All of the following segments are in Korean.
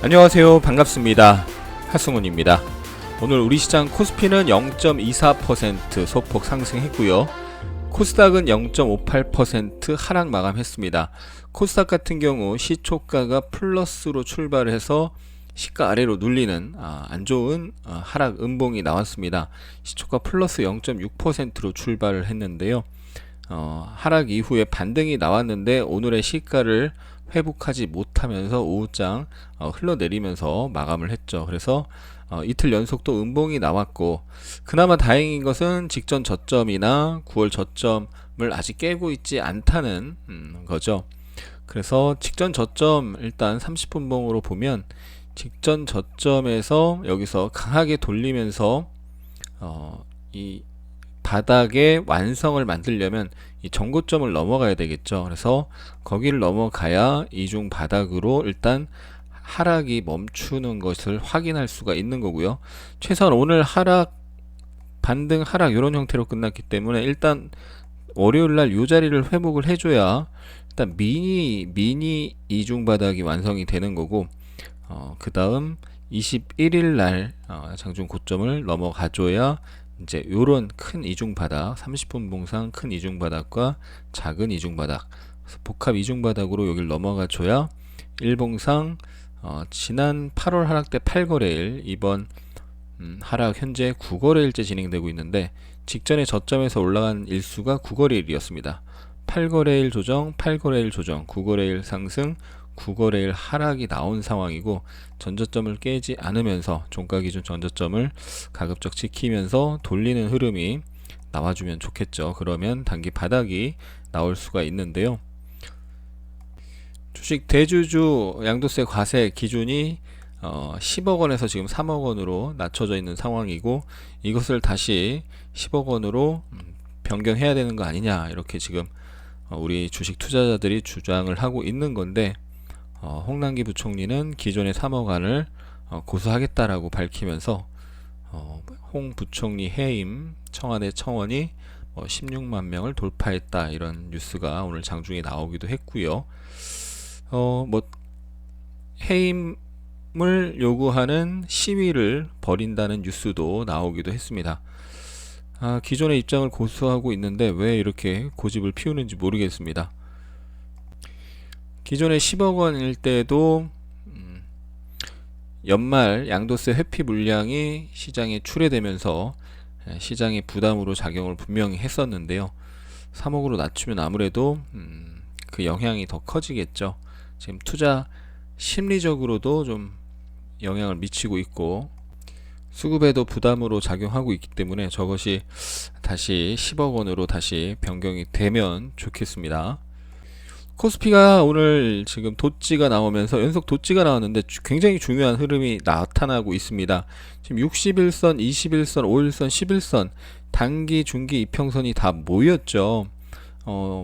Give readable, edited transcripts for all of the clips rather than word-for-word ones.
안녕하세요. 반갑습니다. 하승훈입니다. 오늘 우리 시장 코스피는 0.24% 소폭 상승했고요. 코스닥은 0.58% 하락 마감했습니다. 코스닥 같은 경우 시초가가 플러스로 출발을 해서 시가 아래로 눌리는 안 좋은 하락 음봉이 나왔습니다. 시초가 플러스 0.6%로 출발을 했는데요. 하락 이후에 반등이 나왔는데 오늘의 시가를 회복하지 못하면서 오후장 흘러내리면서 마감을 했죠. 그래서 이틀 연속 또 음봉이 나왔고, 그나마 다행인 것은 직전 저점이나 9월 저점을 아직 깨고 있지 않다는 거죠. 그래서 직전 저점 일단 30분봉으로 보면 직전 저점에서 여기서 강하게 돌리면서 이 바닥의 완성을 만들려면 이 전고점을 넘어가야 되겠죠. 그래서 거기를 넘어가야 이중 바닥으로 일단 하락이 멈추는 것을 확인할 수가 있는 거고요. 최소한 오늘 하락, 반등 하락 이런 형태로 끝났기 때문에 일단 월요일날 이 자리를 회복을 해줘야 일단 미니 이중 바닥이 완성이 되는 거고, 그 다음 21일날 장중 고점을 넘어가줘야 이제 요런 큰 이중바닥, 30분 봉상 큰 이중바닥과 작은 이중바닥, 복합 이중바닥으로 여기를 넘어가 줘야 일봉상 지난 8월 하락 때 8거래일, 이번 하락 현재 9거래일째 진행되고 있는데 직전에 저점에서 올라간 일수가 9거래일이었습니다. 8거래일 조정, 8거래일 조정, 9거래일 상승, 9거래일 하락이 나온 상황이고, 전저점을 깨지 않으면서 종가 기준 전저점을 가급적 지키면서 돌리는 흐름이 나와주면 좋겠죠. 그러면 단기 바닥이 나올 수가 있는데요. 주식 대주주 양도세 과세 기준이 10억 원에서 지금 3억 원으로 낮춰져 있는 상황이고, 이것을 다시 10억 원으로 변경해야 되는 거 아니냐, 이렇게 지금 우리 주식 투자자들이 주장을 하고 있는 건데, 홍남기 부총리는 기존의 3억 원을 고수하겠다라고 밝히면서 홍 부총리 해임 청와대 청원이 16만 명을 돌파했다, 이런 뉴스가 오늘 장중에 나오기도 했고요. 해임을 요구하는 시위를 벌인다는 뉴스도 나오기도 했습니다. 기존의 입장을 고수하고 있는데 왜 이렇게 고집을 피우는지 모르겠습니다. 기존에 10억 원일 때도 연말 양도세 회피 물량이 시장에 출회되면서 시장의 부담으로 작용을 분명히 했었는데요. 3억으로 낮추면 아무래도 그 영향이 더 커지겠죠. 지금 투자 심리적으로도 좀 영향을 미치고 있고, 수급에도 부담으로 작용하고 있기 때문에 저것이 다시 10억 원으로 다시 변경이 되면 좋겠습니다. 코스피가 오늘 지금 도찌가 나오면서 연속 도찌가 나왔는데 굉장히 중요한 흐름이 나타나고 있습니다. 지금 60일선, 21선, 5일선, 11선 단기, 중기, 이평선이 다 모였죠.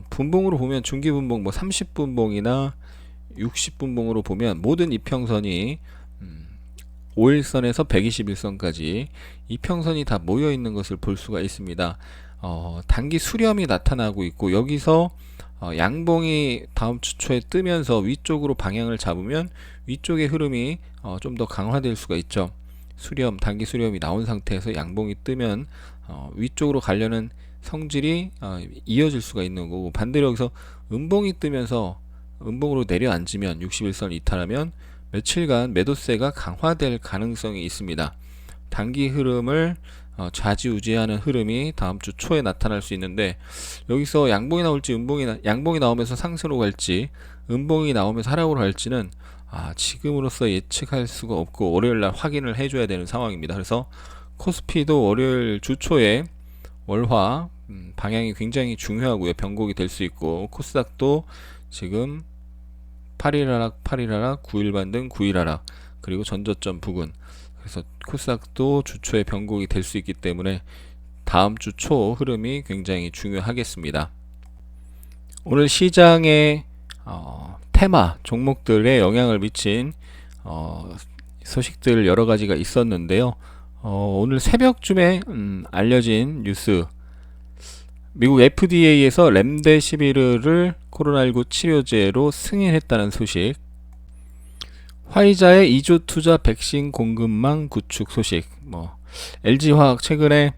분봉으로 보면 중기 분봉 30분봉이나 60분봉으로 보면 모든 이평선이 5일선에서 121선까지 이평선이 다 모여 있는 것을 볼 수가 있습니다. 단기 수렴이 나타나고 있고, 여기서 양봉이 다음 주 초에 뜨면서 위쪽으로 방향을 잡으면 위쪽의 흐름이 좀 더 강화될 수가 있죠. 단기 수렴이 나온 상태에서 양봉이 뜨면 위쪽으로 가려는 성질이 이어질 수가 있는 거고, 반대로 여기서 음봉이 뜨면서 음봉으로 내려앉으면 61선 이탈하면 며칠간 매도세가 강화될 가능성이 있습니다. 단기 흐름을 좌지우지하는 흐름이 다음 주 초에 나타날 수 있는데, 여기서 양봉이 나올지 양봉이 나오면서 상승으로 갈지 음봉이 나오면서 하락으로 갈지는 지금으로서 예측할 수가 없고 월요일날 확인을 해줘야 되는 상황입니다. 그래서 코스피도 월요일 주 초에 월화 방향이 굉장히 중요하고요. 변곡이 될 수 있고, 코스닥도 지금 8일 하락, 8일 하락, 9일 반등, 9일 하락, 그리고 전저점 부근. 그래서 코스닥도 주초에 변곡이 될 수 있기 때문에 다음 주 초 흐름이 굉장히 중요하겠습니다. 오늘 시장의 테마 종목들에 영향을 미친 소식들 여러 가지가 있었는데요. 오늘 새벽쯤에 알려진 뉴스, 미국 FDA에서 렘데시비르를 코로나19 치료제로 승인했다는 소식, 화이자의 2조 투자 백신 공급망 구축 소식. LG화학 최근에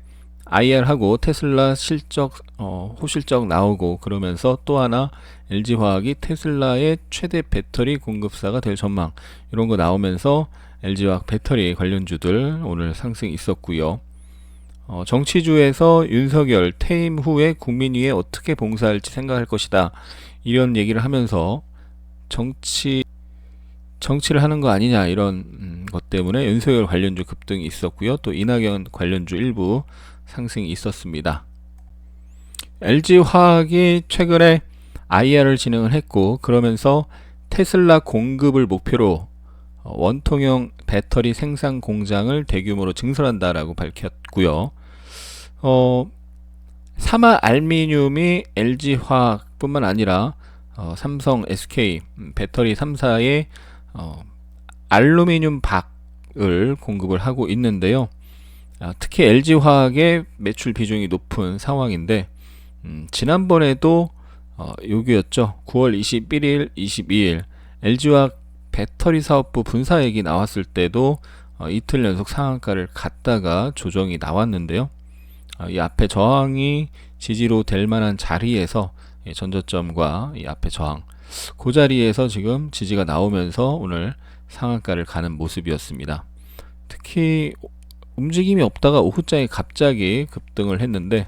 IR하고 테슬라 실적 호실적 나오고 그러면서 또 하나 LG화학이 테슬라의 최대 배터리 공급사가 될 전망 이런 거 나오면서 LG화학 배터리 관련주들 오늘 상승 있었고요. 정치주에서 윤석열 퇴임 후에 국민 위에 어떻게 봉사할지 생각할 것이다 이런 얘기를 하면서 정치를 하는 거 아니냐 이런 것 때문에 윤석열 관련주 급등이 있었고요. 또 이낙연 관련주 일부 상승이 있었습니다. LG화학이 최근에 IR을 진행을 했고 그러면서 테슬라 공급을 목표로 원통형 배터리 생산 공장을 대규모로 증설한다라고 밝혔고요. 사마 알미늄이 LG화학뿐만 아니라 삼성, SK 배터리 3사의 알루미늄 박을 공급을 하고 있는데요. 특히 LG화학의 매출 비중이 높은 상황인데 지난번에도 여기였죠. 9월 21일, 22일 LG화학 배터리 사업부 분사액이 나왔을 때도 이틀 연속 상한가를 갔다가 조정이 나왔는데요. 이 앞에 저항이 지지로 될 만한 자리에서 전저점과 이 앞에 저항 그 자리에서 지금 지지가 나오면서 오늘 상한가를 가는 모습이었습니다. 특히 움직임이 없다가 오후장에 갑자기 급등을 했는데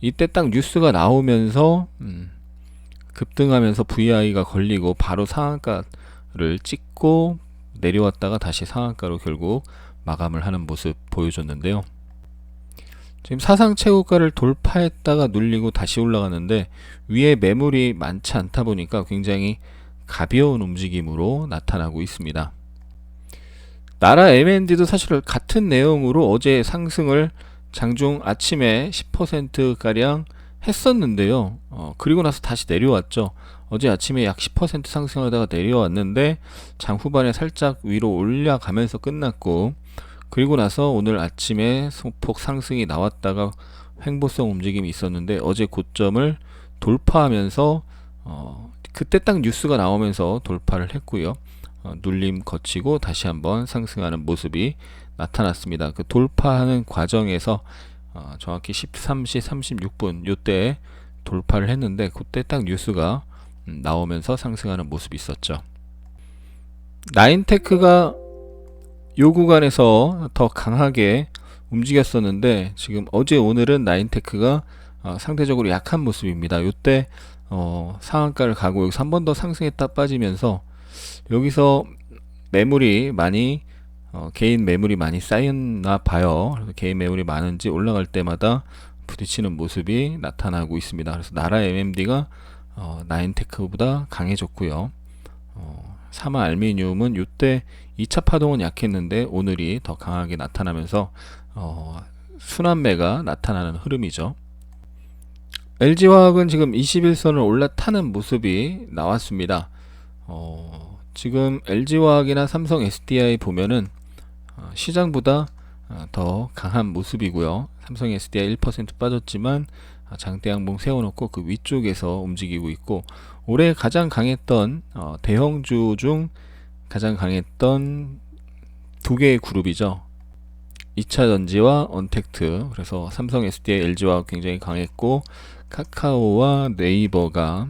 이때 딱 뉴스가 나오면서 급등하면서 VI가 걸리고 바로 상한가를 찍고 내려왔다가 다시 상한가로 결국 마감을 하는 모습 보여줬는데요. 지금 사상 최고가를 돌파했다가 눌리고 다시 올라가는데 위에 매물이 많지 않다 보니까 굉장히 가벼운 움직임으로 나타나고 있습니다. 나라 M&D도 사실 같은 내용으로 어제 상승을 장중 아침에 10%가량 했었는데요. 그리고 나서 다시 내려왔죠. 어제 아침에 약 10% 상승하다가 내려왔는데 장 후반에 살짝 위로 올라가면서 끝났고 그리고 나서 오늘 아침에 소폭 상승이 나왔다가 횡보성 움직임이 있었는데 어제 고점을 돌파하면서 그때 딱 뉴스가 나오면서 돌파를 했고요. 눌림 거치고 다시 한번 상승하는 모습이 나타났습니다. 그 돌파하는 과정에서 정확히 13시 36분 요때 돌파를 했는데 그때 딱 뉴스가 나오면서 상승하는 모습이 있었죠. 나인테크가 요 구간에서 더 강하게 움직였었는데 지금 어제 오늘은 나인테크가 상대적으로 약한 모습입니다. 요때 상한가를 가고 여기서 한 번 더 상승했다 빠지면서 여기서 매물이 많이 개인 매물이 많이 쌓였나 봐요. 그래서 개인 매물이 많은지 올라갈 때마다 부딪히는 모습이 나타나고 있습니다. 그래서 나라 MMD가 나인테크보다 강해졌고요. 사마 알미늄은 이때 2차 파동은 약했는데 오늘이 더 강하게 나타나면서 순환매가 나타나는 흐름이죠. LG화학은 지금 21선을 올라타는 모습이 나왔습니다. 지금 LG화학이나 삼성 SDI 보면은 시장보다 더 강한 모습이고요. 삼성 SDI 1% 빠졌지만 장대 양봉 세워놓고 그 위쪽에서 움직이고 있고 올해 가장 강했던 대형주 중 가장 강했던 두 개의 그룹이죠. 2차전지와 언택트. 그래서 삼성 SDI, LG화학 굉장히 강했고 카카오와 네이버가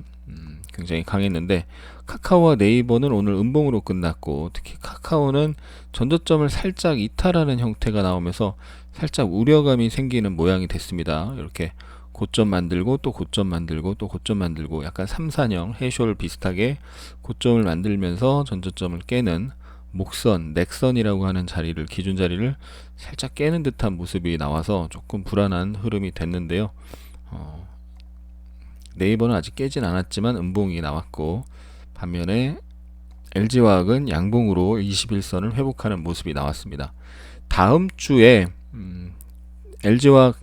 굉장히 강했는데 카카오와 네이버는 오늘 음봉으로 끝났고 특히 카카오는 전저점을 살짝 이탈하는 형태가 나오면서 살짝 우려감이 생기는 모양이 됐습니다. 이렇게 고점 만들고 또 고점 만들고 또 고점 만들고 약간 3사형 해쇼를 비슷하게 고점을 만들면서 전저점을 깨는 목선, 넥선이라고 하는 자리를 기준 자리를 살짝 깨는 듯한 모습이 나와서 조금 불안한 흐름이 됐는데요. 네이버는 아직 깨진 않았지만 음봉이 나왔고 반면에 LG화학은 양봉으로 21선을 회복하는 모습이 나왔습니다. 다음 주에 LG화학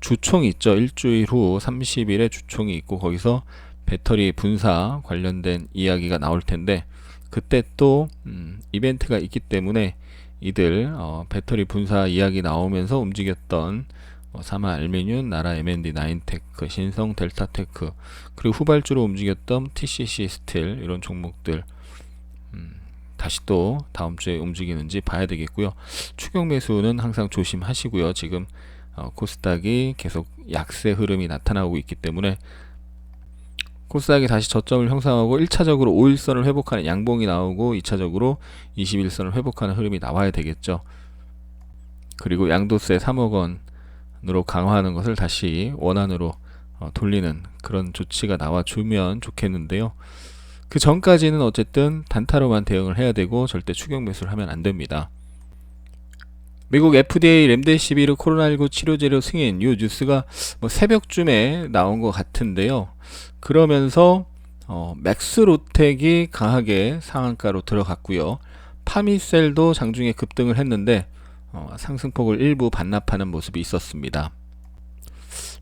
주총이 있죠. 일주일 후 30일에 주총이 있고 거기서 배터리 분사 관련된 이야기가 나올 텐데 그때 또 이벤트가 있기 때문에 이들 배터리 분사 이야기 나오면서 움직였던 사마 알미늄, 나라 M&D, 나인테크, 신성, 델타테크 그리고 후발주로 움직였던 TCC 스틸 이런 종목들 다시 또 다음 주에 움직이는지 봐야 되겠고요. 추격 매수는 항상 조심하시고요. 지금 코스닥이 계속 약세 흐름이 나타나고 있기 때문에 코스닥이 다시 저점을 형성하고 1차적으로 5일선을 회복하는 양봉이 나오고 2차적으로 21선을 회복하는 흐름이 나와야 되겠죠. 그리고 양도세 3억 원으로 강화하는 것을 다시 원안으로 돌리는 그런 조치가 나와주면 좋겠는데요. 그 전까지는 어쨌든 단타로만 대응을 해야 되고 절대 추격 매수를 하면 안 됩니다. 미국 FDA 렘데시비르 코로나19 치료제로 승인 이 뉴스가 뭐 새벽쯤에 나온 것 같은데요. 그러면서 맥스로텍이 강하게 상한가로 들어갔고요. 파미셀도 장중에 급등을 했는데 상승폭을 일부 반납하는 모습이 있었습니다.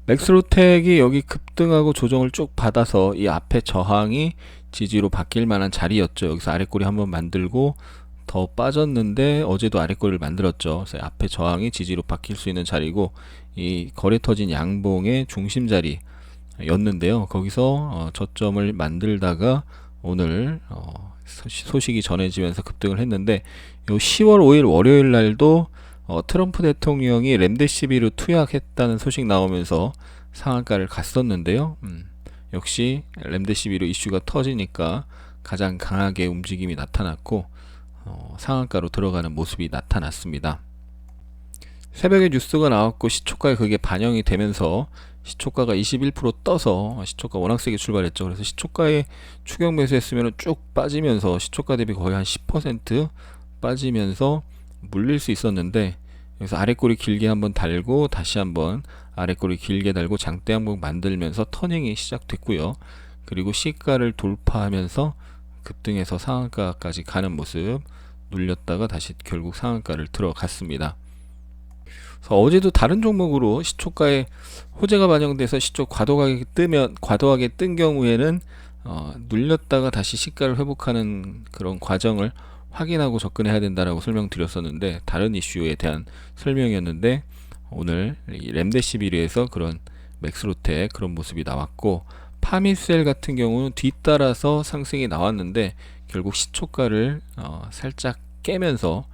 맥스로텍이 여기 급등하고 조정을 쭉 받아서 이 앞에 저항이 지지로 바뀔 만한 자리였죠. 여기서 아랫꼬리 한번 만들고 더 빠졌는데 어제도 아랫꼬리를 만들었죠. 그래서 앞에 저항이 지지로 바뀔 수 있는 자리고 이 거래 터진 양봉의 중심 자리였는데요. 거기서 저점을 만들다가 오늘 소식이 전해지면서 급등을 했는데 요 10월 5일 월요일 날도 트럼프 대통령이 렘데시비르 투약했다는 소식 나오면서 상한가를 갔었는데요. 역시 렘데시비르 이슈가 터지니까 가장 강하게 움직임이 나타났고 상한가로 들어가는 모습이 나타났습니다. 새벽에 뉴스가 나왔고 시초가에 그게 반영이 되면서 시초가가 21% 떠서 시초가 워낙 세게 출발했죠. 그래서 시초가에 추격 매수했으면 쭉 빠지면서 시초가 대비 거의 한 10% 빠지면서 물릴 수 있었는데 여기서 아랫꼬리 길게 한번 달고 다시 한번 아랫꼬리 길게 달고 장대 양봉 만들면서 터닝이 시작됐고요. 그리고 시가를 돌파하면서 급등해서 상한가까지 가는 모습 눌렸다가 다시 결국 상한가를 들어갔습니다. 그래서 어제도 다른 종목으로 시초가에 호재가 반영돼서 시초 과도하게 뜬 경우에는 눌렸다가 다시 시가를 회복하는 그런 과정을 확인하고 접근해야 된다라고 설명드렸었는데 다른 이슈에 대한 설명이었는데 오늘 이 렘데시비르에서 그런 맥스로텍 그런 모습이 나왔고 파미셀 같은 경우는 뒤따라서 상승이 나왔는데 결국 시초가를 살짝 깨면서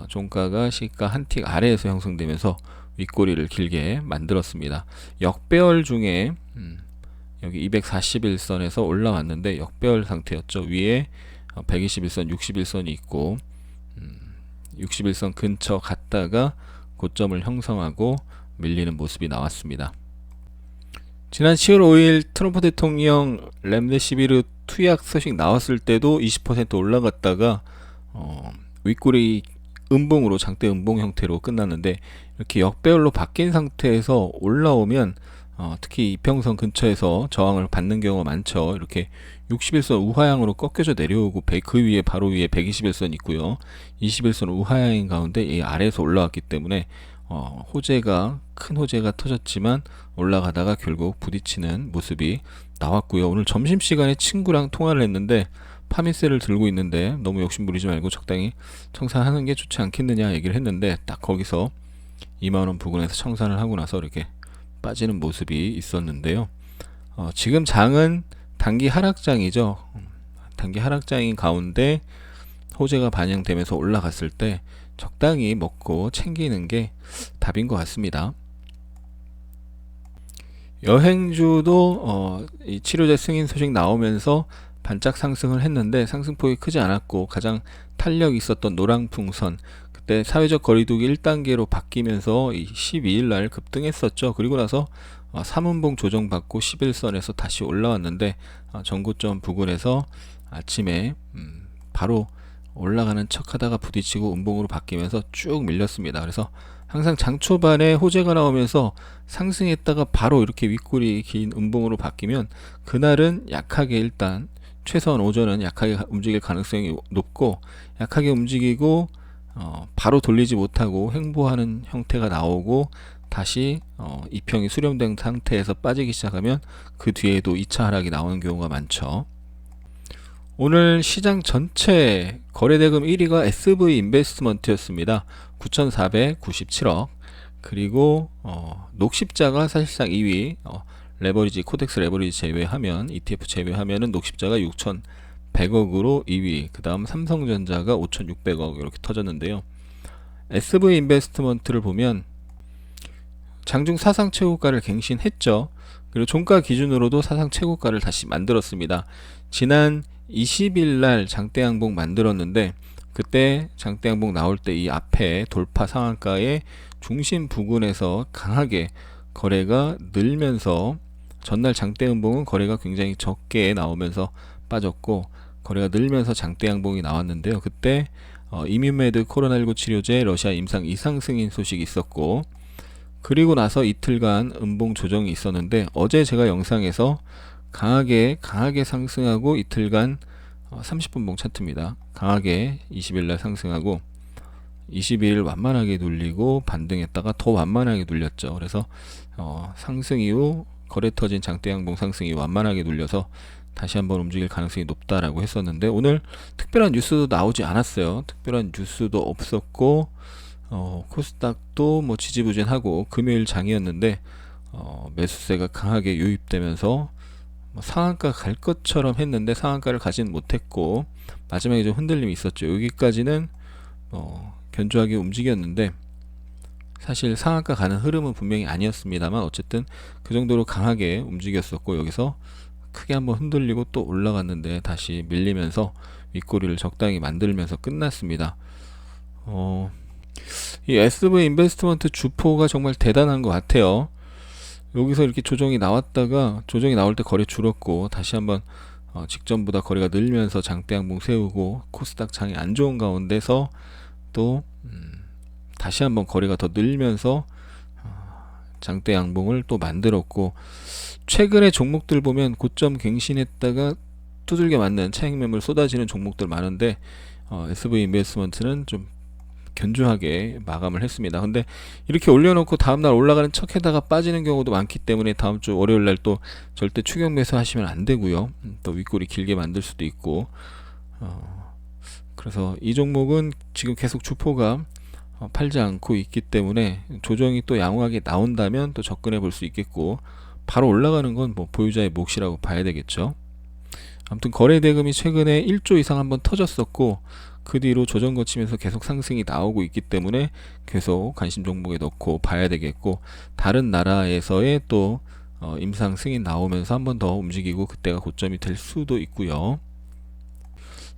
종가가 시가 한 틱 아래에서 형성되면서 윗꼬리를 길게 만들었습니다. 역배열 중에 여기 241선에서 올라왔는데 역배열 상태였죠. 위에 121선, 61선이 있고 61선 근처 갔다가 고점을 형성하고 밀리는 모습이 나왔습니다. 지난 10월 5일 트럼프 대통령 렘데시비르 투약 소식 나왔을 때도 20% 올라갔다가 윗꼬리 음봉으로 장대 음봉 형태로 끝났는데 이렇게 역배열로 바뀐 상태에서 올라오면 특히 이평선 근처에서 저항을 받는 경우가 많죠. 이렇게 61선 우하향으로 꺾여져 내려오고 그 위에 바로 위에 121선 있고요. 21선 우하향인 가운데 이 아래에서 올라왔기 때문에 큰 호재가 터졌지만 올라가다가 결국 부딪히는 모습이 나왔고요. 오늘 점심시간에 친구랑 통화를 했는데 파미셀을 들고 있는데 너무 욕심 부리지 말고 적당히 청산하는 게 좋지 않겠느냐 얘기를 했는데 딱 거기서 2만원 부근에서 청산을 하고 나서 이렇게 빠지는 모습이 있었는데요. 지금 장은 단기 하락장이죠. 단기 하락장인 가운데 호재가 반영되면서 올라갔을 때 적당히 먹고 챙기는 게 답인 것 같습니다. 여행주도 이 치료제 승인 소식 나오면서 반짝 상승을 했는데 상승폭이 크지 않았고 가장 탄력이 있었던 노랑풍선 그때 사회적 거리두기 1단계로 바뀌면서 12일 날 급등했었죠. 그리고 나서 3음봉 조정받고 11선에서 다시 올라왔는데 전고점 부근에서 아침에 바로 올라가는 척 하다가 부딪히고 음봉으로 바뀌면서 쭉 밀렸습니다. 그래서 항상 장 초반에 호재가 나오면서 상승했다가 바로 이렇게 윗골이 긴 음봉으로 바뀌면 그날은 약하게 일단 최소한 오전은 약하게 움직일 가능성이 높고 약하게 움직이고 바로 돌리지 못하고 횡보하는 형태가 나오고 다시 이평이 수렴된 상태에서 빠지기 시작하면 그 뒤에도 2차 하락이 나오는 경우가 많죠. 오늘 시장 전체 거래대금 1위가 SV 인베스트먼트였습니다. 9,497억. 그리고 녹십자가 사실상 2위. 레버리지 코덱스 레버리지 제외하면 ETF 제외하면은 녹십자가 100억으로 2위, 그 다음 삼성전자가 5,600억 이렇게 터졌는데요. SV 인베스트먼트를 보면 장중 사상 최고가를 갱신했죠. 그리고 종가 기준으로도 사상 최고가를 다시 만들었습니다. 지난 20일 날 장대양봉 만들었는데 그때 장대양봉 나올 때 이 앞에 돌파 상한가의 중심 부근에서 강하게 거래가 늘면서 전날 장대음봉은 거래가 굉장히 적게 나오면서 빠졌고 거래가 늘면서 장대양봉이 나왔는데요. 그때 이뮨메드 코로나19 치료제 러시아 임상 이상 승인 소식이 있었고 그리고 나서 이틀간 음봉 조정이 있었는데 어제 제가 영상에서 강하게 상승하고 이틀간 30분봉 차트입니다. 강하게 20일날 상승하고 22일 완만하게 눌리고 반등했다가 더 완만하게 눌렸죠. 그래서 상승 이후 거래 터진 장대양봉 상승 이후 완만하게 눌려서 다시 한번 움직일 가능성이 높다라고 했었는데 오늘 특별한 뉴스도 나오지 않았어요. 특별한 뉴스도 없었고 코스닥도 뭐 지지부진하고 금요일 장이었는데 매수세가 강하게 유입되면서 상한가 갈 것처럼 했는데 상한가를 가진 못했고 마지막에 좀 흔들림이 있었죠. 여기까지는 견조하게 움직였는데 사실 상한가 가는 흐름은 분명히 아니었습니다만 어쨌든 그 정도로 강하게 움직였었고 여기서 크게 한번 흔들리고 또 올라갔는데 다시 밀리면서 윗꼬리를 적당히 만들면서 끝났습니다. 이 SV 인베스트먼트 주포가 정말 대단한 것 같아요. 여기서 이렇게 조정이 나왔다가 조정이 나올 때 거래 줄었고 다시 한번 직전보다 거래가 늘면서 장대양봉 세우고 코스닥 장이 안 좋은 가운데서 또 다시 한번 거래가 더 늘면서 장대양봉을 또 만들었고 최근에 종목들 보면 고점 갱신했다가 두들겨 맞는 차익 매물 쏟아지는 종목들 많은데 SV 인베스트먼트는 좀 견조하게 마감을 했습니다. 근데 이렇게 올려놓고 다음날 올라가는 척에다가 빠지는 경우도 많기 때문에 다음주 월요일날 또 절대 추격 매수 하시면 안 되고요. 또 윗꼬리 길게 만들 수도 있고 그래서 이 종목은 지금 계속 주포가 팔지 않고 있기 때문에 조정이 또 양호하게 나온다면 또 접근해 볼 수 있겠고 바로 올라가는 건 뭐 보유자의 몫이라고 봐야 되겠죠. 아무튼 거래 대금이 최근에 1조 이상 한번 터졌었고 그 뒤로 조정 거치면서 계속 상승이 나오고 있기 때문에 계속 관심 종목에 넣고 봐야 되겠고 다른 나라에서의 또 임상 승인 나오면서 한번 더 움직이고 그때가 고점이 될 수도 있고요.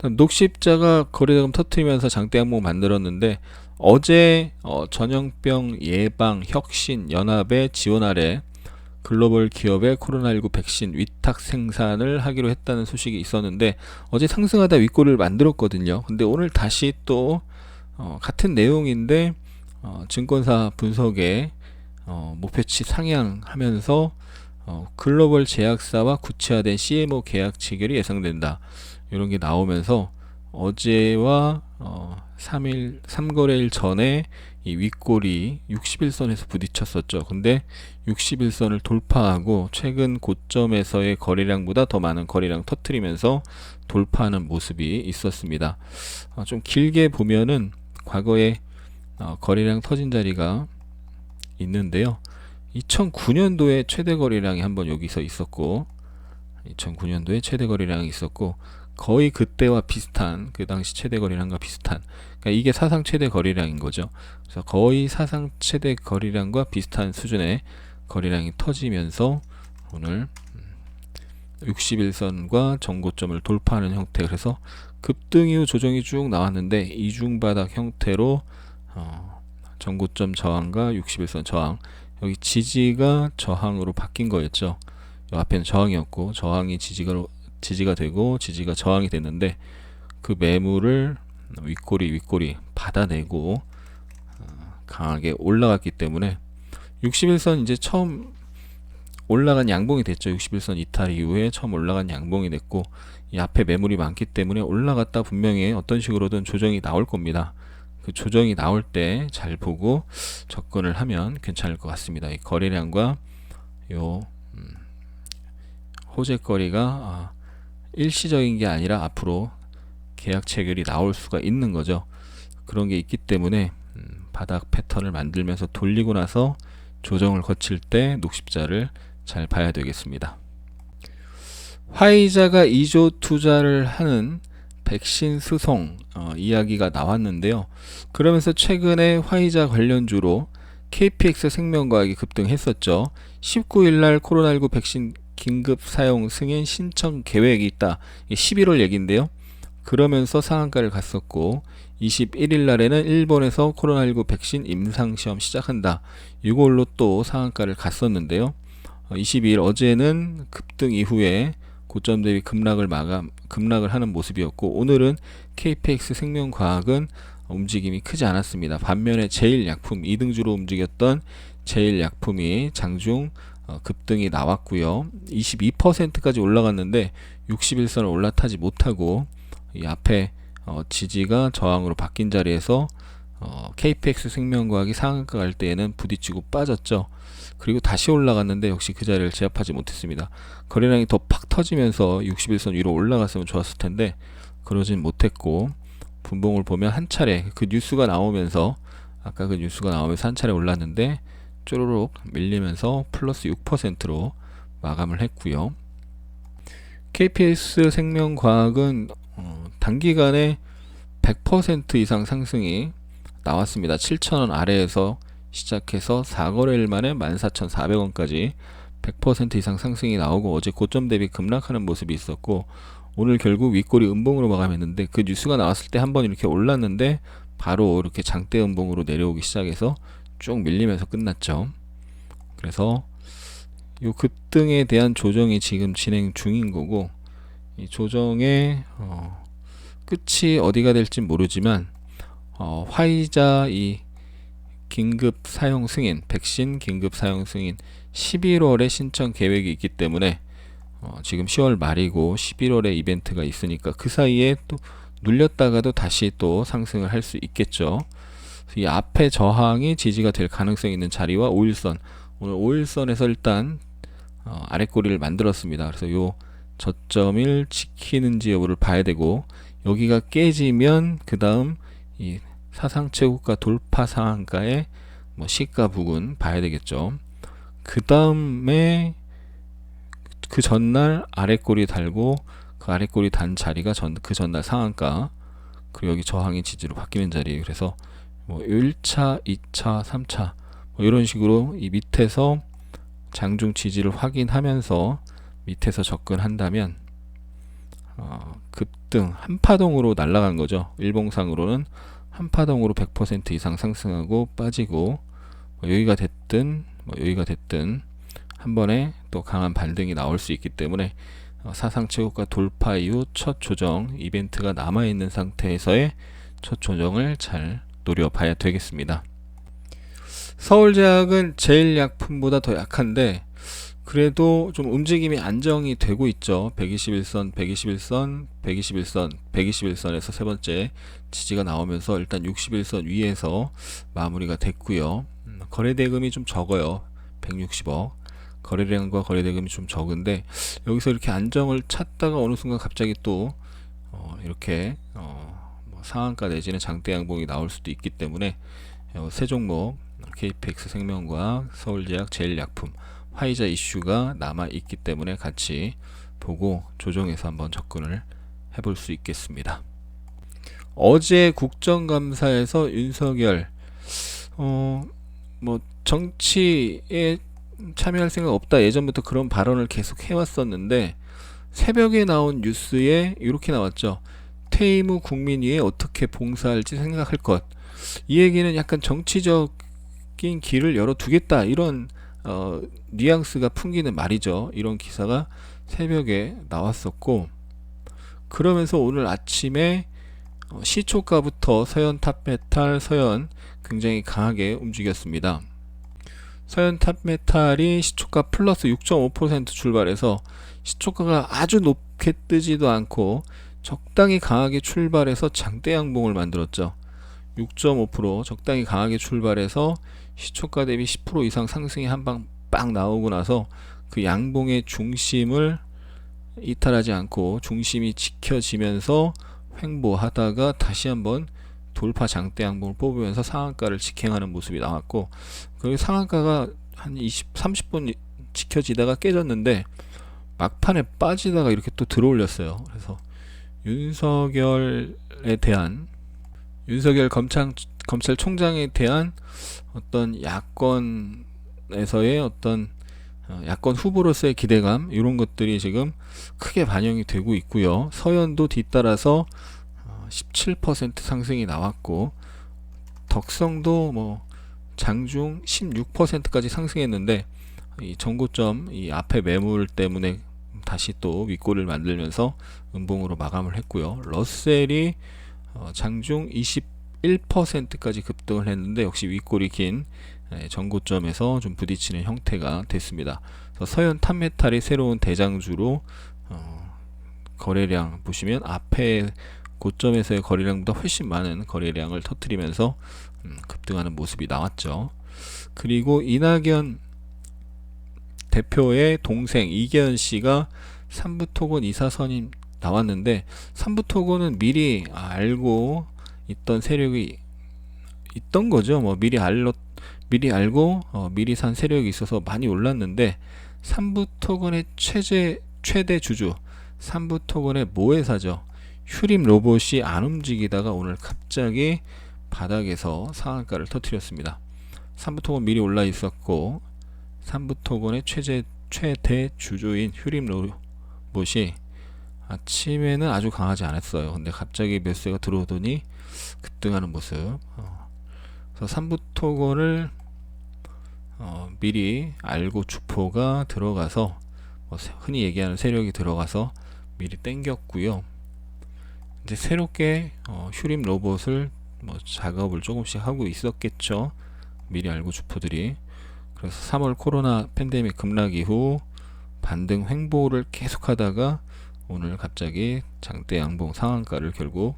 녹십자가 거래대금 터트리면서 장대양봉 만들었는데 어제 전염병 예방 혁신 연합의 지원 아래 글로벌 기업의 코로나19 백신 위탁 생산을 하기로 했다는 소식이 있었는데 어제 상승하다 윗꼬리를 만들었거든요. 근데 오늘 다시 또 같은 내용인데 증권사 분석에 목표치 상향하면서 글로벌 제약사와 구체화된 CMO 계약 체결이 예상된다. 이런 게 나오면서 어제와 3거래일 전에 이 윗꼬리 61선에서 부딪혔었죠. 근데 61선을 돌파하고 최근 고점에서의 거래량보다 더 많은 거래량 터트리면서 돌파하는 모습이 있었습니다. 좀 길게 보면은 과거에 거래량 터진 자리가 있는데요. 2009년도에 최대 거래량이 한번 여기서 있었고 2009년도에 최대 거래량이 있었고 거의 그때와 비슷한 그 당시 최대 거래량과 비슷한 그러니까 이게 사상 최대 거래량인 거죠. 그래서 거의 사상 최대 거래량과 비슷한 수준의 거래량이 터지면서 오늘 61선과 전고점을 돌파하는 형태 그래서 급등 이후 조정이 쭉 나왔는데 이중바닥 형태로 전고점 저항과 61선 저항 여기 지지가 저항으로 바뀐 거였죠. 이 앞에는 저항이었고 저항이 지지가 되고 지지가 저항이 됐는데 그 매물을 윗꼬리 받아내고 강하게 올라갔기 때문에 61선 이제 처음 올라간 양봉이 됐죠. 61선 이탈 이후에 처음 올라간 양봉이 됐고 이 앞에 매물이 많기 때문에 올라갔다 분명히 어떤 식으로든 조정이 나올 겁니다. 그 조정이 나올 때 잘 보고 접근을 하면 괜찮을 것 같습니다. 이 거래량과 요 호재거리가 일시적인 게 아니라 앞으로 계약 체결이 나올 수가 있는 거죠. 그런 게 있기 때문에 바닥 패턴을 만들면서 돌리고 나서 조정을 거칠 때 녹십자를 잘 봐야 되겠습니다. 화이자가 2조 투자를 하는 백신 수송 이야기가 나왔는데요. 그러면서 최근에 화이자 관련주로 KPX 생명과학이 급등했었죠. 19일 날 코로나19 백신 긴급 사용 승인 신청 계획이 있다. 11월 얘기인데요. 그러면서 상한가를 갔었고 21일 날에는 일본에서 코로나19 백신 임상시험 시작한다. 이걸로 또 상한가를 갔었는데요. 22일 어제는 급등 이후에 고점 대비 급락을 하는 모습이었고, 오늘은 KPX 생명과학은 움직임이 크지 않았습니다. 반면에 제일약품 2등주로 움직였던 제일약품이 장중 급등이 나왔고요. 22%까지 올라갔는데 61선을 올라타지 못하고 이 앞에 지지가 저항으로 바뀐 자리에서 KPX 생명과학이 상한가 갈 때에는 부딪히고 빠졌죠. 그리고 다시 올라갔는데 역시 그 자리를 제압하지 못했습니다. 거래량이 더 팍 터지면서 61선 위로 올라갔으면 좋았을 텐데 그러진 못했고, 분봉을 보면 한 차례 그 뉴스가 나오면서 한 차례 올랐는데 쪼르륵 밀리면서 플러스 6%로 마감을 했고요. KPX 생명과학은 단기간에 100% 이상 상승이 나왔습니다. 7,000원 아래에서 시작해서 4거래일 만에 14,400원까지 100% 이상 상승이 나오고, 어제 고점 대비 급락하는 모습이 있었고, 오늘 결국 윗꼬리 음봉으로 마감했는데, 그 뉴스가 나왔을 때 한번 이렇게 올랐는데 바로 이렇게 장대 음봉으로 내려오기 시작해서 쭉 밀리면서 끝났죠. 그래서 이 급등에 대한 조정이 지금 진행 중인 거고, 이 조정의 끝이 어디가 될지 모르지만 화이자 이 긴급 사용 승인, 백신 긴급 사용 승인 11월에 신청 계획이 있기 때문에 지금 10월 말이고 11월에 이벤트가 있으니까 그 사이에 또 눌렸다가도 다시 또 상승을 할 수 있겠죠. 이 앞에 저항이 지지가 될 가능성이 있는 자리와 5일선, 오늘 5일선에서 일단 아랫꼬리를 만들었습니다. 그래서 요 저점을 지키는지 여부를 봐야 되고, 여기가 깨지면 그 다음 이 사상 최고가 돌파 상한가의 시가 부근 봐야 되겠죠. 그 다음에 그 전날 아랫꼬리 달고, 그 아랫꼬리 단 자리가 그 전날 상한가, 그리고 여기 저항의 지지로 바뀌는 자리. 그래서 1차, 2차, 3차 이런 식으로 이 밑에서 장중 지지를 확인하면서 밑에서 접근한다면 급등 한파동으로 날아간 거죠. 일봉상으로는 한파동으로 100% 이상 상승하고 빠지고, 여기가 됐든 여기가 됐든 한 번에 또 강한 반등이 나올 수 있기 때문에 사상 최고가 돌파 이후 첫 조정 이벤트가 남아있는 상태에서의 첫 조정을 잘 노려봐야 되겠습니다. 서울제약은 제일약품보다 더 약한데 그래도 좀 움직임이 안정이 되고 있죠. 121선, 121선, 121선, 121선에서 세 번째 지지가 나오면서 일단 61선 위에서 마무리가 됐고요. 거래대금이 좀 적어요. 160억. 거래량과 거래대금이 좀 적은데 여기서 이렇게 안정을 찾다가 어느 순간 갑자기 또 이렇게 상한가 내지는 장대 양봉이 나올 수도 있기 때문에 세 종목 KPX 생명과학, 서울제약, 제일약품, 화이자 이슈가 남아 있기 때문에 같이 보고 조정해서 한번 접근을 해볼 수 있겠습니다. 어제 국정감사에서 윤석열 정치에 참여할 생각 없다, 예전부터 그런 발언을 계속 해왔었는데 새벽에 나온 뉴스에 이렇게 나왔죠. 퇴임 후 국민 위에 어떻게 봉사할지 생각할 것. 이 얘기는 약간 정치적인 길을 열어두겠다, 이런 뉘앙스가 풍기는 말이죠. 이런 기사가 새벽에 나왔었고, 그러면서 오늘 아침에 시초가부터 서현 탑메탈, 서현 굉장히 강하게 움직였습니다. 서현 탑메탈이 시초가 플러스 6.5% 출발해서 시초가가 아주 높게 뜨지도 않고 적당히 강하게 출발해서 장대 양봉을 만들었죠. 6.5% 적당히 강하게 출발해서 시초가 대비 10% 이상 상승이 한 방 빵 나오고 나서 그 양봉의 중심을 이탈하지 않고 중심이 지켜지면서 횡보하다가 다시 한번 돌파 장대 양봉을 뽑으면서 상한가를 직행하는 모습이 나왔고, 그리고 상한가가 한 30분 지켜지다가 깨졌는데 막판에 빠지다가 이렇게 또 들어올렸어요. 그래서 윤석열에 대한 윤석열 검찰총장에 대한 어떤 야권에서의 어떤 야권 후보로서의 기대감, 이런 것들이 지금 크게 반영이 되고 있고요. 서현도 뒤따라서 17% 상승이 나왔고, 덕성도 뭐 장중 16%까지 상승했는데, 이 전고점 이 앞에 매물 때문에 다시 또 윗골을 만들면서 음봉으로 마감을 했고요. 러셀이 장중 21%까지 급등을 했는데, 역시 윗골이 긴 전고점에서 좀 부딪히는 형태가 됐습니다. 서현 탑메탈이 새로운 대장주로 거래량 보시면 앞에 고점에서의 거래량보다 훨씬 많은 거래량을 터뜨리면서 급등하는 모습이 나왔죠. 그리고 이낙연 대표의 동생 이계현 씨가 삼부토건 이사선임 나왔는데, 삼부토건은 미리 알고 있던 세력이 있던 거죠. 뭐 미리 알고 미리 산 세력이 있어서 많이 올랐는데, 삼부토건의 최대 주주 삼부토건의 모회사죠. 휴림 로봇이 안 움직이다가 오늘 갑자기 바닥에서 상한가를 터뜨렸습니다. 삼부토건 미리 올라 있었고, 삼부토건의 최대 주주인 휴림 로봇이 아침에는 아주 강하지 않았어요. 근데 갑자기 매수세가 들어오더니 급등하는 모습. 그래서 삼부토건을 미리 알고 주포가 들어가서 흔히 얘기하는 세력이 들어가서 미리 땡겼고요. 이제 새롭게 휴림 로봇을 작업을 조금씩 하고 있었겠죠. 미리 알고 주포들이. 그래서 3월 코로나 팬데믹 급락 이후 반등 횡보를 계속하다가 오늘 갑자기 장대 양봉 상한가를 결국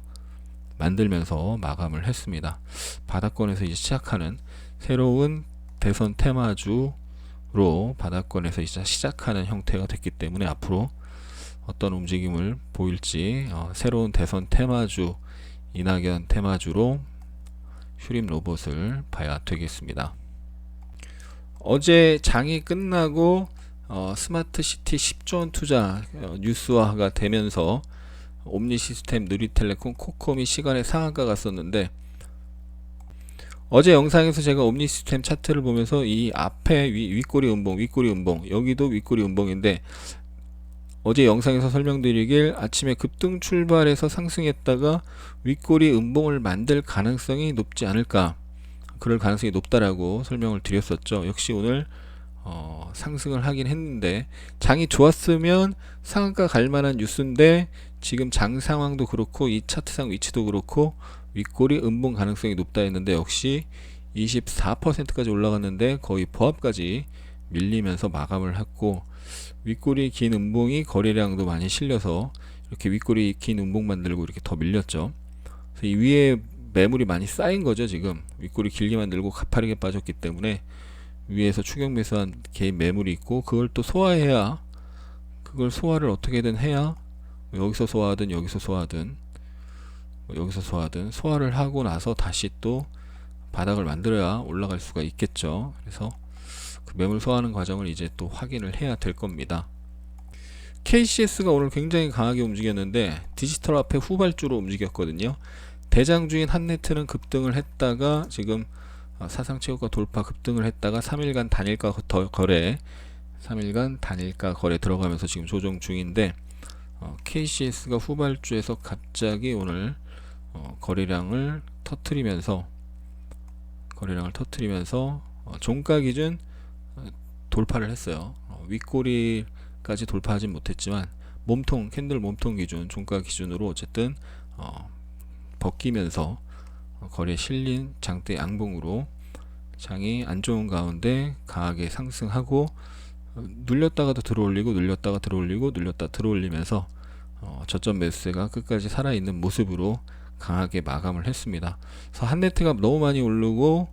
만들면서 마감을 했습니다. 바닥권에서 이제 시작하는 새로운 대선 테마주로 바닥권에서 이제 시작하는 형태가 됐기 때문에 앞으로 어떤 움직임을 보일지 새로운 대선 테마주, 이낙연 테마주로 휴림 로봇을 봐야 되겠습니다. 어제 장이 끝나고 스마트 시티 10조 원 투자 뉴스화가 되면서 옴니시스템, 누리텔레콤, 코콤이 시간에 상한가 갔었는데, 어제 영상에서 제가 옴니시스템 차트를 보면서 이 앞에 윗꼬리 음봉, 여기도 윗꼬리 음봉인데, 어제 영상에서 설명드리길 아침에 급등 출발해서 상승했다가 윗꼬리 음봉을 만들 가능성이 높지 않을까, 그럴 가능성이 높다라고 설명을 드렸었죠. 역시 오늘 상승을 하긴 했는데, 장이 좋았으면 상한가 갈만한 뉴스인데, 지금 장 상황도 그렇고 이 차트상 위치도 그렇고 윗꼬리 음봉 가능성이 높다 했는데, 역시 24%까지 올라갔는데 거의 보합까지 밀리면서 마감을 했고, 윗꼬리 긴 음봉이 거래량도 많이 실려서 이렇게 윗꼬리 긴 음봉 만들고 이렇게 더 밀렸죠. 그래서 이 위에 매물이 많이 쌓인 거죠. 지금 윗꼬리 길게 만들고 가파르게 빠졌기 때문에 위에서 추격 매수한 개인 매물이 있고, 그걸 또 소화해야, 그걸 소화를 어떻게든 해야, 여기서 소화하든 여기서 소화하든 여기서 소화하든 소화를 하고 나서 다시 또 바닥을 만들어야 올라갈 수가 있겠죠. 그래서 그 매물 소화하는 과정을 이제 또 확인을 해야 될 겁니다. KCS가 오늘 굉장히 강하게 움직였는데 디지털 화폐 후발주로 움직였거든요. 대장주인 한네트는 급등을 했다가 지금 사상체육과 돌파 급등을 했다가 3일간 단일가 거래 들어가면서 지금 조정 중인데, KCS가 후발주에서 갑자기 오늘 거래량을 터트리면서 종가 기준 돌파를 했어요. 윗꼬리까지 돌파하진 못했지만 캔들 몸통 기준, 종가 기준으로 어쨌든 벗기면서 거래에 실린 장대 양봉으로 장이 안 좋은 가운데 강하게 상승하고, 눌렸다가도 들어올리고 눌렸다가 들어올리면서 저점 매수세가 끝까지 살아있는 모습으로 강하게 마감을 했습니다. 그래서 한네트가 너무 많이 오르고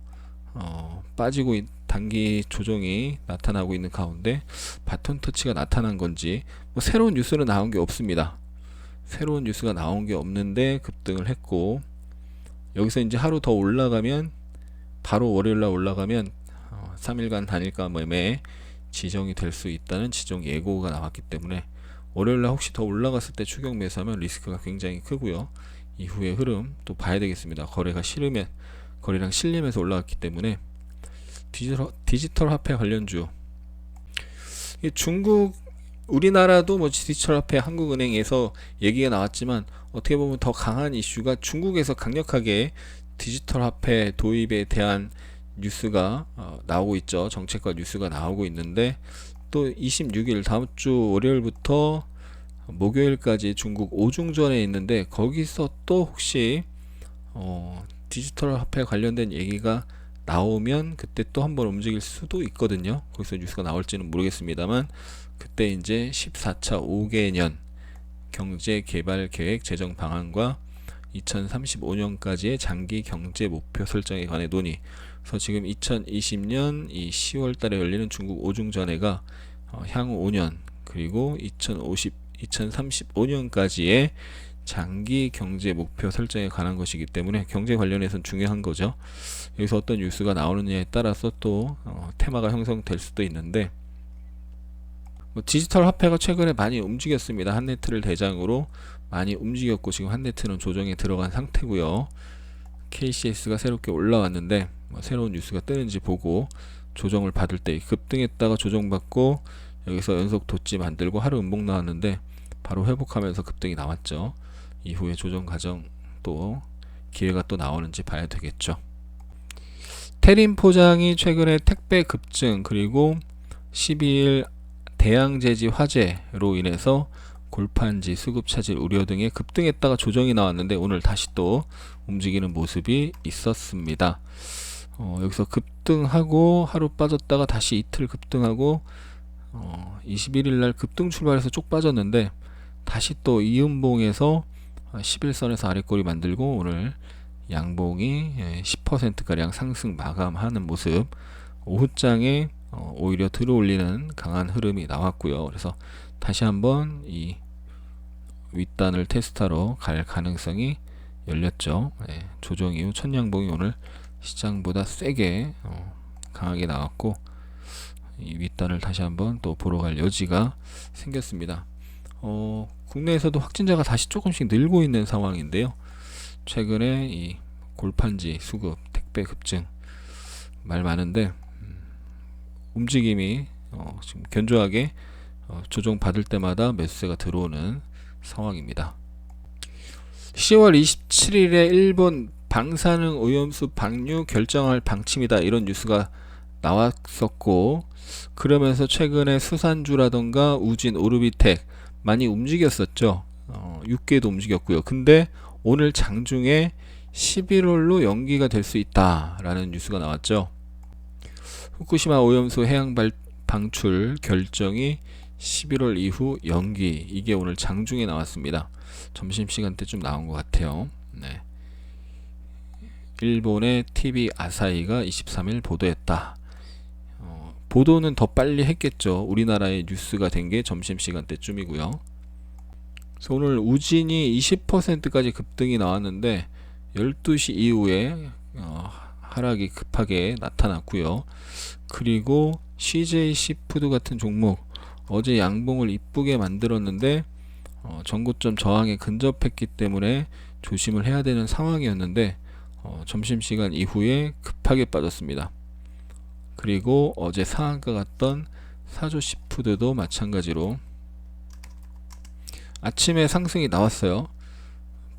빠지고 단기 조정이 나타나고 있는 가운데 바톤 터치가 나타난 건지 새로운 뉴스는 나온 게 없습니다. 새로운 뉴스가 나온 게 없는데 급등을 했고, 여기서 이제 하루 더 올라가면, 바로 월요일날 올라가면 3일간 단일가 매매 지정이 될 수 있다는 지정 예고가 나왔기 때문에 월요일날 혹시 더 올라갔을 때 추격 매수하면 리스크가 굉장히 크고요. 이후의 흐름 또 봐야 되겠습니다. 거래가 싫으면 거래량 실리면서 올라갔기 때문에 디지털 화폐 관련주 중국 우리나라도 뭐 디지털 화폐 한국은행에서 얘기가 나왔지만 어떻게 보면 더 강한 이슈가 중국에서 강력하게 디지털 화폐 도입에 대한 뉴스가 나오고 있죠. 정책과 뉴스가 나오고 있는데 또 26일 다음 주 월요일부터 목요일까지 중국 오중전에 있는데 거기서 또 혹시 디지털 화폐 관련된 얘기가 나오면 그때 또 한번 움직일 수도 있거든요. 거기서 뉴스가 나올지는 모르겠습니다만 그때 이제 14차 5개년 경제개발계획 제정 방안과 2035년까지의 장기 경제 목표 설정에 관해 논의. 그래서 지금 2020년 이 10월 달에 열리는 중국 오중전회가 향후 5년 그리고 2035년까지의 장기 경제 목표 설정에 관한 것이기 때문에 경제 관련해서는 중요한 거죠. 여기서 어떤 뉴스가 나오느냐에 따라서 또 테마가 형성될 수도 있는데 디지털 화폐가 최근에 많이 움직였습니다. 한네트를 대장으로 많이 움직였고 지금 한네트는 조정에 들어간 상태고요. KCS가 새롭게 올라왔는데 새로운 뉴스가 뜨는지 보고 조정을 받을 때 급등했다가 조정받고 여기서 연속 도치 만들고 하루 음봉 나왔는데 바로 회복하면서 급등이 나왔죠. 이후에 조정 과정 또 기회가 또 나오는지 봐야 되겠죠. 태림 포장이 최근에 택배 급증 그리고 12일 대양제지 화재로 인해서 골판지 수급 차질 우려 등의 급등했다가 조정이 나왔는데 오늘 다시 또 움직이는 모습이 있었습니다. 여기서 급등하고 하루 빠졌다가 다시 이틀 급등하고 21일 날 급등 출발해서 쭉 빠졌는데 다시 또 이음봉에서 11선에서 아래꼬리 만들고 오늘 양봉이 10%가량 상승 마감하는 모습. 오후장에 오히려 들어올리는 강한 흐름이 나왔고요. 그래서 다시 한번 이 윗단을 테스트하러 갈 가능성이 열렸죠. 조정 이후 첫 양봉이 오늘 시장보다 세게 강하게 나왔고 이 윗단을 다시 한번 또 보러 갈 여지가 생겼습니다. 국내에서도 확진자가 다시 조금씩 늘고 있는 상황인데요. 최근에 이 골판지 수급 택배 급증 말 많은데 움직임이 지금 견조하게 조정 받을 때마다 매수세가 들어오는 상황입니다. 10월 27일에 일본 방사능 오염수 방류 결정할 방침이다 이런 뉴스가 나왔었고 그러면서 최근에 수산주라던가 우진 오르비텍 많이 움직였었죠. 6개도 움직였고요. 근데 오늘 장중에 11월로 연기가 될 수 있다라는 뉴스가 나왔죠. 후쿠시마 오염수 해양 방출 결정이 11월 이후 연기 이게 오늘 장중에 나왔습니다. 점심시간 때쯤 나온 것 같아요. 네. 일본의 TV 아사히가 23일 보도했다. 보도는 더 빨리 했겠죠. 우리나라의 뉴스가 된 게 점심시간 때쯤이고요. 그래서 오늘 우진이 20%까지 급등이 나왔는데 12시 이후에 하락이 급하게 나타났고요. 그리고 CJ 시푸드 같은 종목 어제 양봉을 이쁘게 만들었는데 전고점 저항에 근접했기 때문에 조심을 해야 되는 상황이었는데 점심시간 이후에 급하게 빠졌습니다. 그리고 어제 상한가 갔던 사조 시푸드도 마찬가지로 아침에 상승이 나왔어요.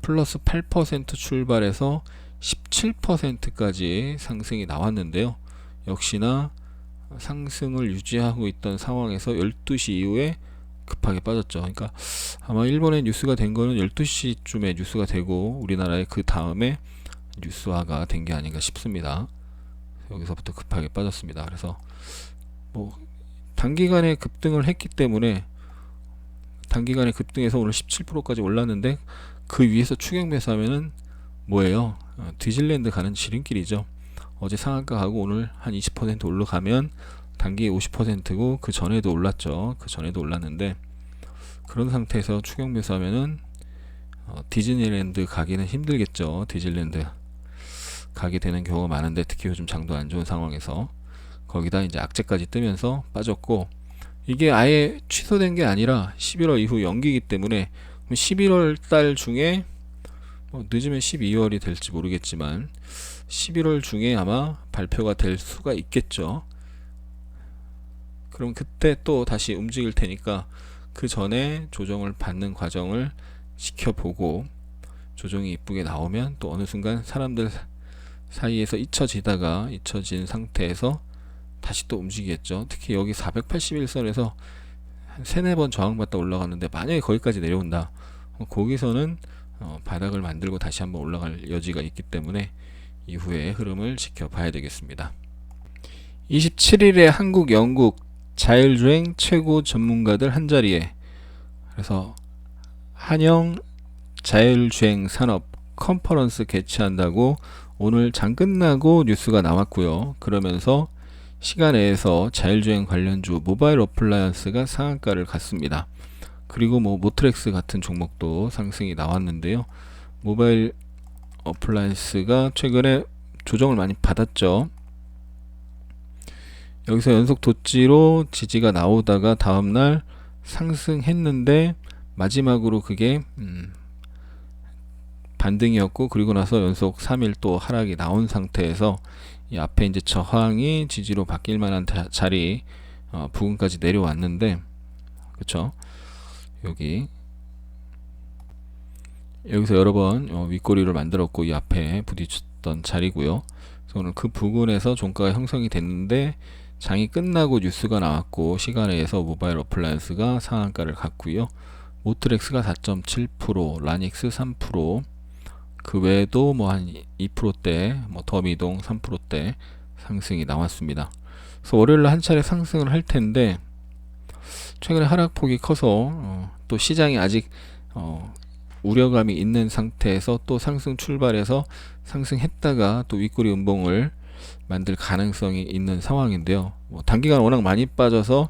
플러스 8% 출발해서 17%까지 상승이 나왔는데요. 역시나 상승을 유지하고 있던 상황에서 12시 이후에 급하게 빠졌죠. 그러니까 아마 일본의 뉴스가 된 거는 12시쯤에 뉴스가 되고 우리나라의 그 다음에 뉴스화가 된 게 아닌가 싶습니다. 여기서부터 급하게 빠졌습니다. 그래서 뭐 단기간에 급등을 했기 때문에 단기간에 급등해서 오늘 17%까지 올랐는데 그 위에서 추격 매수하면은 뭐예요? 디즈니랜드 가는 지름길이죠. 어제 상한가 가고 오늘 한 20% 올라가면 단기 50%고 그 전에도 올랐죠. 그 전에도 올랐는데 그런 상태에서 추격 매수하면은 디즈니랜드 가기는 힘들겠죠. 디즈니랜드 가게 되는 경우가 많은데 특히 요즘 장도 안 좋은 상황에서 거기다 이제 악재까지 뜨면서 빠졌고, 이게 아예 취소된 게 아니라 11월 이후 연기이기 때문에 11월 달 중에 늦으면 12월이 될지 모르겠지만 11월 중에 아마 발표가 될 수가 있겠죠. 그럼 그때 또 다시 움직일 테니까 그 전에 조정을 받는 과정을 지켜보고, 조정이 이쁘게 나오면 또 어느 순간 사람들 사이에서 잊혀진 상태에서 다시 또 움직이겠죠. 특히 여기 481선에서 한 3-4번 저항받다 올라갔는데 만약에 거기까지 내려온다, 거기서는 바닥을 만들고 다시 한번 올라갈 여지가 있기 때문에 이후의 흐름을 지켜봐야 되겠습니다. 27일에 한국, 영국 자율주행 최고 전문가들 한자리에, 그래서 한영 자율주행 산업 컨퍼런스 개최한다고 오늘 장 끝나고 뉴스가 나왔고요. 그러면서 시간외에서 자율주행 관련주 모바일 어플라이언스가 상한가를 갔습니다. 그리고 모트렉스 같은 종목도 상승이 나왔는데요. 모바일 어플라이언스가 최근에 조정을 많이 받았죠. 여기서 연속 도지로 지지가 나오다가 다음날 상승했는데 마지막으로 그게 반등이었고, 그리고 나서 연속 3일 또 하락이 나온 상태에서 이 앞에 이제 저항이 지지로 바뀔 만한 자리 부근까지 내려왔는데, 그쵸? 여기서 여러 번 윗꼬리를 만들었고 이 앞에 부딪혔던 자리고요. 그래서 오늘 그 부근에서 종가가 형성이 됐는데 장이 끝나고 뉴스가 나왔고 시간에서 모바일 어플라이언스가 상한가를 갔고요. 모트렉스가 4.7%, 라닉스 3%, 그 외에도 한 2%대, 더미동 3%대 상승이 나왔습니다. 그래서 월요일날 한 차례 상승을 할 텐데, 최근에 하락폭이 커서 또 시장이 아직 우려감이 있는 상태에서 또 상승 출발해서 상승했다가 또 윗꼬리 음봉을 만들 가능성이 있는 상황인데요. 단기간 워낙 많이 빠져서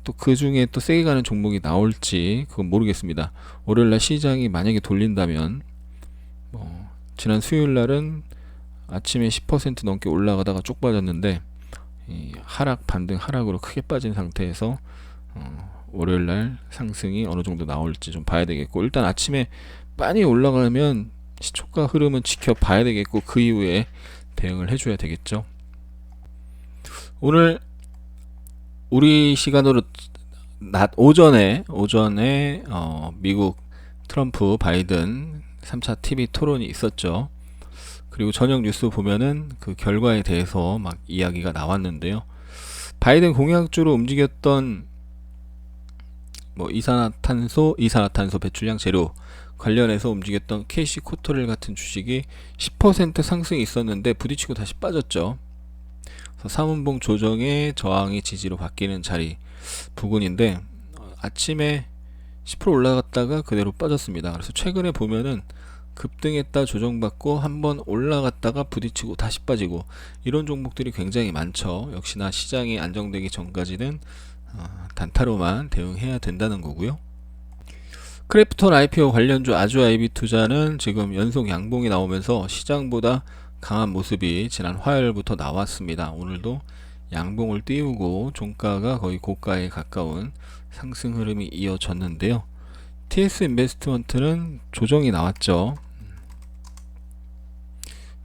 또 그 중에 또 세게 가는 종목이 나올지 그건 모르겠습니다. 월요일날 시장이 만약에 돌린다면, 지난 수요일날은 아침에 10% 넘게 올라가다가 쭉 빠졌는데 이 반등 하락으로 크게 빠진 상태에서 월요일날 상승이 어느 정도 나올지 좀 봐야 되겠고, 일단 아침에 많이 올라가면 시초가 흐름은 지켜봐야 되겠고 그 이후에 대응을 해줘야 되겠죠. 오늘 우리 시간으로 오전에 미국 트럼프 바이든 3차 TV 토론이 있었죠. 그리고 저녁 뉴스 보면은 그 결과에 대해서 막 이야기가 나왔는데요. 바이든 공약주로 움직였던 이산화탄소 배출량 제로 관련해서 움직였던 KC 코토렐 같은 주식이 10% 상승이 있었는데 부딪히고 다시 빠졌죠. 그래서 3분봉 조정의 저항이 지지로 바뀌는 자리 부근인데 아침에 10% 올라갔다가 그대로 빠졌습니다. 그래서 최근에 보면은 급등했다 조정받고 한번 올라갔다가 부딪히고 다시 빠지고 이런 종목들이 굉장히 많죠. 역시나 시장이 안정되기 전까지는 단타로만 대응해야 된다는 거고요. 크래프톤 IPO 관련주 아주아이비 투자는 지금 연속 양봉이 나오면서 시장보다 강한 모습이 지난 화요일부터 나왔습니다. 오늘도 양봉을 띄우고 종가가 거의 고가에 가까운 상승 흐름이 이어졌는데요. TS 인베스트먼트는 조정이 나왔죠.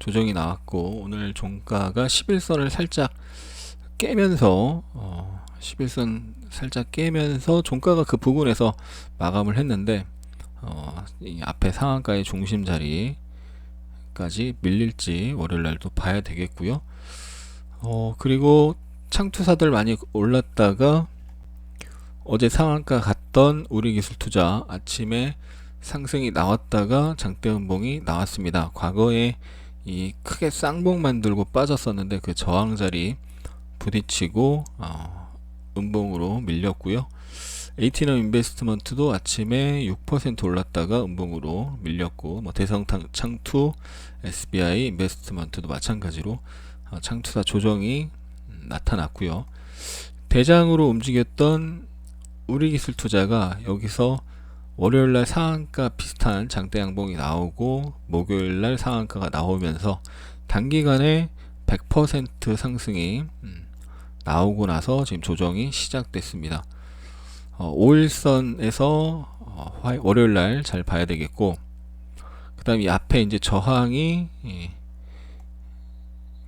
조정이 나왔고 오늘 종가가 11선을 살짝 깨면서 11선 살짝 깨면서 종가가 그 부근에서 마감을 했는데 이 앞에 상한가의 중심 자리까지 밀릴지 월요일날도 봐야 되겠고요. 그리고 창투사들 많이 올랐다가 어제 상한가 갔던 우리기술투자 아침에 상승이 나왔다가 장대 음봉이 나왔습니다. 과거에 이 크게 쌍봉 만들고 빠졌었는데 그 저항 자리 부딪히고 음봉으로 밀렸고요. 에이티넘 인베스트먼트도 아침에 6% 올랐다가 음봉으로 밀렸고 대성 창투, SBI 인베스트먼트도 마찬가지로 창투사 조정이 나타났고요. 대장으로 움직였던 우리기술투자가 여기서 월요일날 상한가 비슷한 장대 양봉이 나오고 목요일날 상한가가 나오면서 단기간에 100% 상승이 나오고 나서 지금 조정이 시작됐습니다. 5일선에서 월요일날 잘 봐야 되겠고, 그 다음 이 앞에 이제 저항이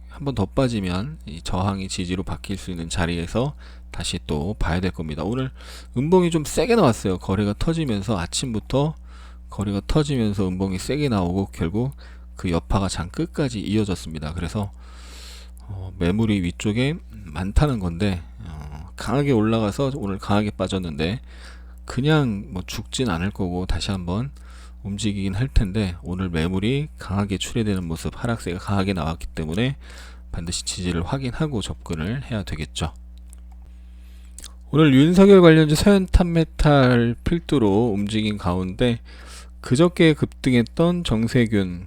한 번 더 빠지면 이 저항이 지지로 바뀔 수 있는 자리에서 다시 또 봐야 될 겁니다. 오늘 음봉이 좀 세게 나왔어요. 거래가 터지면서 아침부터 거래가 터지면서 음봉이 세게 나오고 결국 그 여파가 장 끝까지 이어졌습니다. 그래서 매물이 위쪽에 많다는 건데 강하게 올라가서 오늘 강하게 빠졌는데 그냥 뭐 죽진 않을 거고 다시 한번 움직이긴 할 텐데, 오늘 매물이 강하게 출회되는 모습, 하락세가 강하게 나왔기 때문에 반드시 지지를 확인하고 접근을 해야 되겠죠. 오늘 윤석열 관련주 서현탄메탈 필두로 움직인 가운데 그저께 급등했던 정세균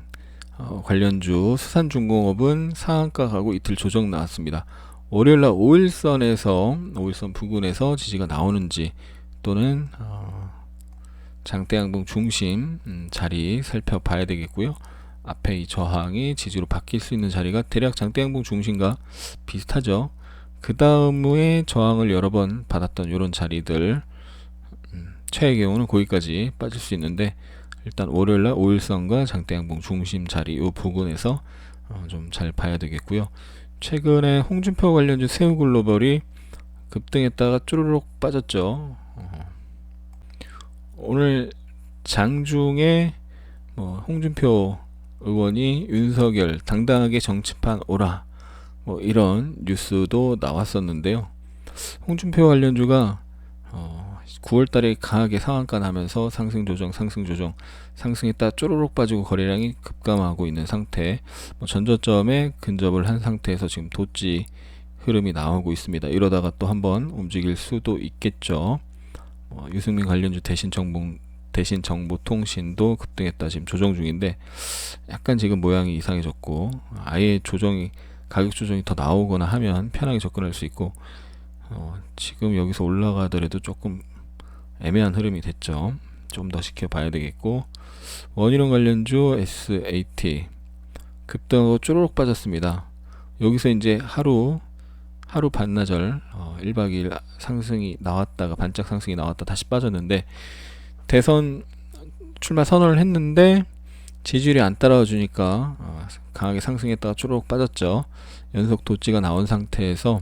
관련주 수산중공업은 상한가 가고 이틀 조정 나왔습니다. 월요일날 5일선 부근에서 지지가 나오는지 또는 장대양봉 중심 자리 살펴봐야 되겠고요. 앞에 이 저항이 지지로 바뀔 수 있는 자리가 대략 장대양봉 중심과 비슷하죠. 그 다음에 저항을 여러 번 받았던 이런 자리들, 최의 경우는 거기까지 빠질 수 있는데, 일단 월요일날 5일선과 장대양봉 중심 자리 이 부근에서 좀 잘 봐야 되겠고요. 최근에 홍준표 관련주 세우글로벌이 급등했다가 쪼르륵 빠졌죠. 오늘 장중에 홍준표 의원이 윤석열 당당하게 정치판 오라 이런 뉴스도 나왔었는데요. 홍준표 관련주가 9월달에 강하게 상한가 나면서 상승조정 상승했다 쪼르륵 빠지고 거래량이 급감하고 있는 상태, 전저점에 근접을 한 상태에서 지금 도지 흐름이 나오고 있습니다. 이러다가 또 한번 움직일 수도 있겠죠. 유승민 관련주 대신정보통신도 급등했다 지금 조정 중인데, 약간 지금 모양이 이상해졌고 아예 가격 조정이 더 나오거나 하면 편하게 접근할 수 있고, 지금 여기서 올라가더라도 조금 애매한 흐름이 됐죠. 좀 더 지켜봐야 되겠고, 원희룡 관련주 SAT 급등하고 쪼르륵 빠졌습니다. 여기서 이제 하루 반나절 1박 2일 상승이 나왔다가 반짝 상승이 나왔다 다시 빠졌는데, 대선 출마 선언을 했는데 지지율이 안 따라와 주니까 강하게 상승했다가 쪼르륵 빠졌죠. 연속 도지가 나온 상태에서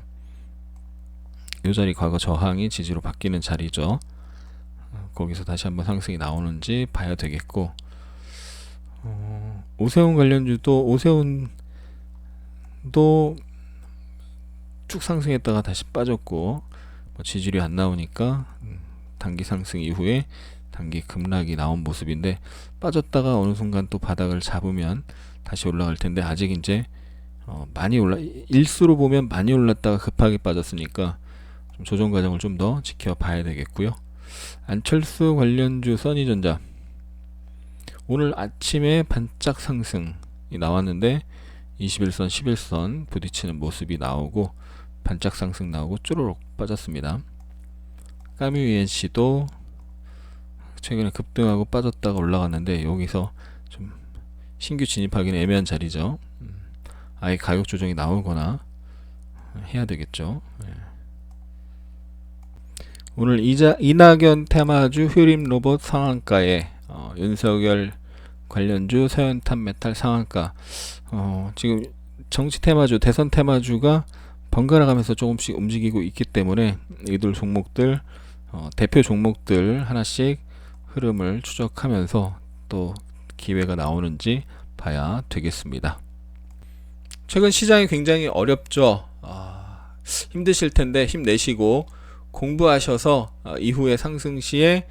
이 자리 과거 저항이 지지로 바뀌는 자리죠. 거기서 다시 한번 상승이 나오는지 봐야 되겠고, 오세훈 관련주도 오세훈도 쭉 상승했다가 다시 빠졌고, 지지율이 안 나오니까 단기 상승 이후에 단기 급락이 나온 모습인데, 빠졌다가 어느 순간 또 바닥을 잡으면 다시 올라갈 텐데, 아직 이제 많이 일수로 보면 많이 올랐다가 급하게 빠졌으니까 좀 조정 과정을 좀 더 지켜봐야 되겠고요. 안철수 관련주 써니전자 오늘 아침에 반짝 상승이 나왔는데 21선 11선 부딪히는 모습이 나오고 반짝 상승 나오고 쪼르륵 빠졌습니다. 까뮤ENC도 최근에 급등하고 빠졌다가 올라갔는데 여기서 좀 신규 진입하기는 애매한 자리죠. 아예 가격 조정이 나오거나 해야 되겠죠. 오늘 이낙연 테마주 휴림로봇 상한가에 윤석열 관련주 서현탄메탈 상한가, 지금 정치 테마주 대선 테마주가 번갈아 가면서 조금씩 움직이고 있기 때문에 이들 종목들 대표 종목들 하나씩 흐름을 추적하면서 또 기회가 나오는지 봐야 되겠습니다. 최근 시장이 굉장히 어렵죠. 힘드실 텐데 힘내시고 공부하셔서 이후에 상승 시에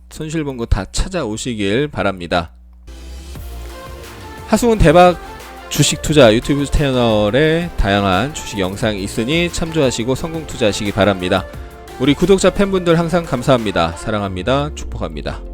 손실 본 거 다 찾아오시길 바랍니다. 하승훈 대박 주식 투자 유튜브 채널에 다양한 주식 영상이 있으니 참조하시고 성공 투자하시기 바랍니다. 우리 구독자 팬분들 항상 감사합니다. 사랑합니다. 축복합니다.